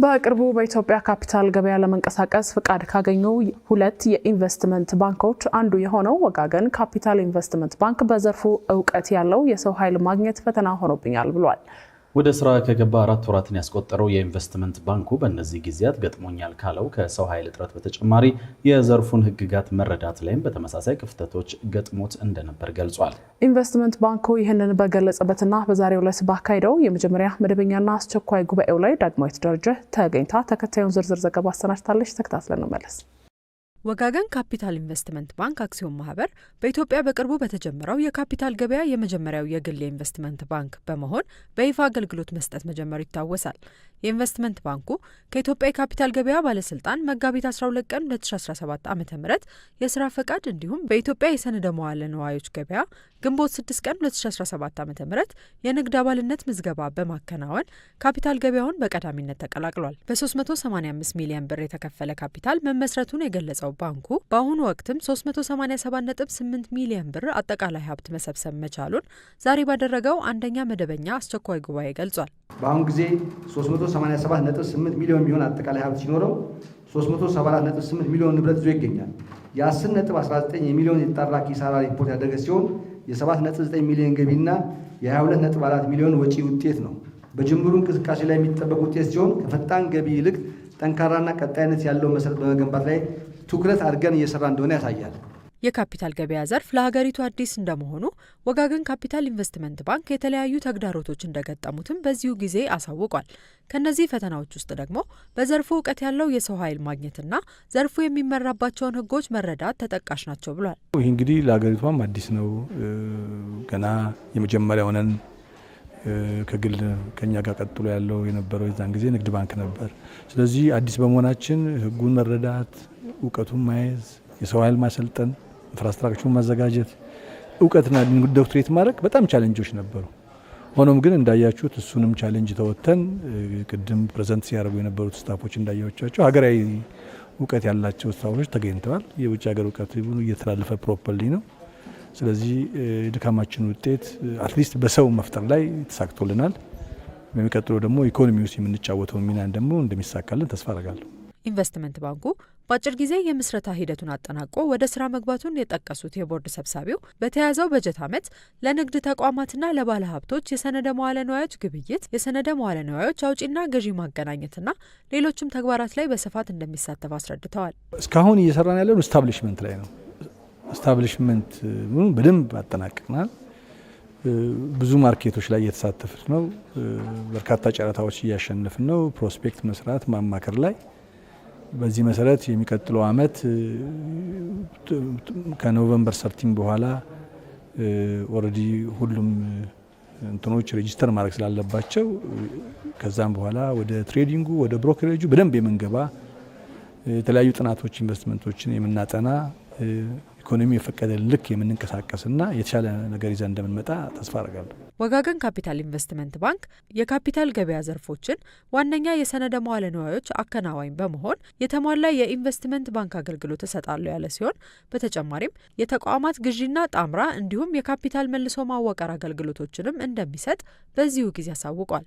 በቅርቡ በኢትዮጵያ ካፒታል ገበያ ለመንቀሳቀስ ፍቃድ ካገኙ ሁለት የኢንቨስትመንት ባንኮች አንዱ የሆነው ወጋገን ካፒታል ኢንቨስትመንት ባንክ በዘርፉ ዕውቀት ያለው የሰው ኃይል ማግኘት ፈተና ሆኖብኛል ብሏል። ወደ ስራ ከገባ 4 ወራትን ያስቆጠረው የኢንቨስትመንት ባንኩ በእነዚህ ጊዜያት ገጥሞኛል ካለው ከሰው ኃይል እጥረት በተጨማሪ የዘርፉን ህግጋት መረዳት ላይም በተመሳሳይ ክፍተቶች ገጥሞት እንደነበር ገልጿል። ኢንቨስትመንት ባንኩ ይህንን በገለጸበትና በዛሬው ዕለት ባካሄደው የመጀመሪያ መደበኛና አስቸኳይ ጉባኤው ላይ ዳግማዊት ደረጀ ተገኝታ ተከታዩን ዝርዝር ዘገባ አሰናድታለች። ተከታትለን እንመለስ። ወጋገን ካፒታል ኢንቨስትመንት ባንክ አክሲዮን ማህበር በኢትዮጵያ በቅርቡ በተጀመረው የካፒታል ገበያ የመጀመሪያው የግል የኢንቨስትመንት ባንክ በመሆን በይፋ አገልግሎት መስጠት መጀመሩ ይታወሳል። የኢንቨስትመንት ባንኩ ከኢትዮጵያ የካፒታል ገበያ ባለስልጣን መጋቢት 12 ቀን 2017 ዓ.ም የስራ ፈቃድ እንዲሁም በኢትዮጵያ የሰነደ መዋዕለ ንዋዮች ገበያ ግንቦት 6 ቀን 2017 ዓ.ም የንግድ አባልነት ምዝገባ በማከናወን ካፒታል ገበያውን በቀዳሚነት ተቀላቅሏል። በ385 ሚሊዮን ብር የተከፈለ ካፒታል መመስረቱን የገለጸው ባንኩ በአሁኑ ወቅትም 387.8 ሚሊዮን ብር አጠቃላይ ሀብት መሰብሰብ መቻሉን ዛሬ ባደረገው አንደኛ መደበኛ አስቸኳይ ጉባኤ ገልጿል። በአሁኑ ጊዜ 387.8 ሚሊዮን የሚሆን አጠቃላይ ሀብት ሲኖረው 374.8 ሚሊዮን ንብረት ይዞ ይገኛል። የ10.19 ሚሊዮን የተጣራ ኪሳራ ሪፖርት ያደረገ ሲሆን የ7.9 ሚሊዮን ገቢና የ22.4 ሚሊዮን ወጪ ውጤት ነው። በጅምሩ እንቅስቃሴ ላይ የሚጠበቅ ውጤት ሲሆን ከፈጣን ገቢ ይልቅ ጠንካራና ቀጣይነት ያለው መሰረት በመገንባት ላይ ትኩረት አድርገን እየሰራ እንደሆነ ያሳያል። የካፒታል ገበያ ዘርፍ ለሀገሪቱ አዲስ እንደመሆኑ ወጋገን ካፒታል ኢንቨስትመንት ባንክ የተለያዩ ተግዳሮቶች እንደገጠሙትም በዚሁ ጊዜ አሳውቋል። ከነዚህ ፈተናዎች ውስጥ ደግሞ በዘርፉ ዕውቀት ያለው የሰው ኃይል ማግኘትና ዘርፉ የሚመራባቸውን ሕጎች መረዳት ተጠቃሽ ናቸው ብሏል። ይህ እንግዲህ ለሀገሪቷም አዲስ ነው። ገና የመጀመሪያ ሆነን ከግል ከኛ ጋር ቀጥሎ ያለው የነበረው የዛን ጊዜ ንግድ ባንክ ነበር። ስለዚህ አዲስ በመሆናችን ሕጉን መረዳት፣ እውቀቱን መያዝ፣ የሰው ኃይል ማሰልጠን፣ ኢንፍራስትራክቸሩን ማዘጋጀት፣ እውቀትና ዶክትሬት ማድረግ በጣም ቻሌንጆች ነበሩ። ሆኖም ግን እንዳያችሁት እሱንም ቻሌንጅ ተወጥተን ቅድም ፕሬዘንት ሲያደርጉ የነበሩት ስታፎች እንዳያቻቸው ሀገራዊ እውቀት ያላቸው ስታፎች ተገኝተዋል። የውጭ ሀገር እውቀት እየተላለፈ ፕሮፐርሊ ነው። ስለዚህ የድካማችን ውጤት አትሊስት በሰው መፍጠር ላይ ተሳክቶልናል። በሚቀጥለው ደግሞ ኢኮኖሚ ውስጥ የምንጫወተው ሚና ደግሞ እንደሚሳካልን ተስፋ አደርጋለሁ። ኢንቨስትመንት ባንኩ በአጭር ጊዜ የምስረታ ሂደቱን አጠናቆ ወደ ስራ መግባቱን የጠቀሱት የቦርድ ሰብሳቢው በተያዘው በጀት ዓመት ለንግድ ተቋማትና ለባለ ሀብቶች የሰነደ መዋዕለ ንዋዮች ግብይት፣ የሰነደ መዋዕለ ንዋዮች አውጪና ገዢ ማገናኘትና ሌሎችም ተግባራት ላይ በስፋት እንደሚሳተፍ አስረድተዋል። እስካሁን እየሰራን ያለነው ስታብሊሽመንት ላይ ነው። ስታብሊሽመንት በደንብ አጠናቅቀናል። ብዙ ማርኬቶች ላይ እየተሳተፍን ነው። በርካታ ጨረታዎች እያሸነፍን ነው። ፕሮስፔክት መስራት፣ ማማከር ላይ በዚህ መሰረት የሚቀጥለው አመት ከኖቬምበር 13 በኋላ ኦሬዲ ሁሉም እንትኖች ሬጂስተር ማድረግ ስላለባቸው ከዛም በኋላ ወደ ትሬዲንጉ ወደ ብሮከሬጁ በደንብ የምንገባ የተለያዩ ጥናቶች ኢንቨስትመንቶችን የምናጠና ኢኮኖሚ የፈቀደልን ልክ የምንንቀሳቀስና የተሻለ ነገር ይዘን እንደምንመጣ ተስፋ አደርጋለሁ። ወጋገን ካፒታል ኢንቨስትመንት ባንክ የካፒታል ገበያ ዘርፎችን ዋነኛ የሰነደ መዋዕለ ንዋዮች አከናዋኝ በመሆን የተሟላ የኢንቨስትመንት ባንክ አገልግሎት እሰጣለሁ ያለ ሲሆን በተጨማሪም የተቋማት ግዢና ጣምራ እንዲሁም የካፒታል መልሶ ማዋቀር አገልግሎቶችንም እንደሚሰጥ በዚሁ ጊዜ አሳውቋል።